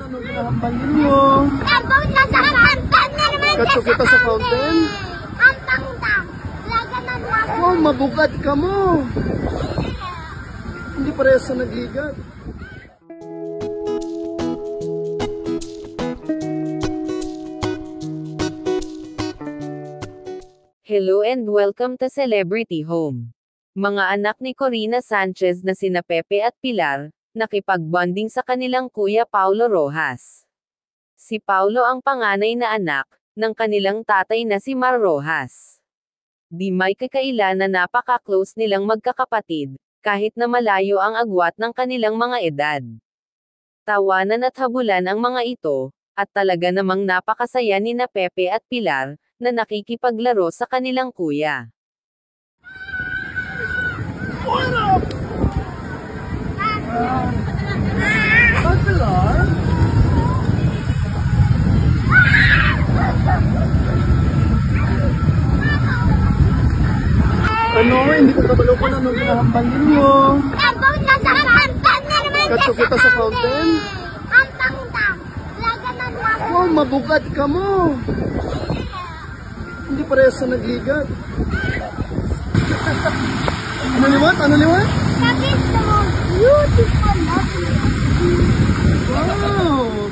Anong hinahambalin mo? Abang na sa fountain na naman. Kato kita sa fountain? Ang tangtang. Laga na lang. Wow, mabugat ka mo. Hindi parehas sa nagligat. Hello and welcome to Celebrity Home. Mga anak ni Corina Sanchez na sina Pepe at Pilar, nakipag-bonding sa kanilang kuya Paulo Rojas. Si Paulo ang panganay na anak, ng kanilang tatay na si Mar Rojas. Di may kakaila na napaka-close nilang magkakapatid, kahit na malayo ang agwat ng kanilang mga edad. Tawanan at habulan ang mga ito, at talaga namang napakasaya ni na Pepe at Pilar, na nakikipaglaro sa kanilang kuya. Pilar? Ano? Hindi ko kabalo ko na anong hinahambalin mo. Abang na sa fountain na naman. Kato kita sa fountain? Ang tangtang. Laga na lang. Wow, mabugat ka mo. Hindi parehas sa nagligat. Ano liwat? Ano liwat? That is the most beautiful love. Wow!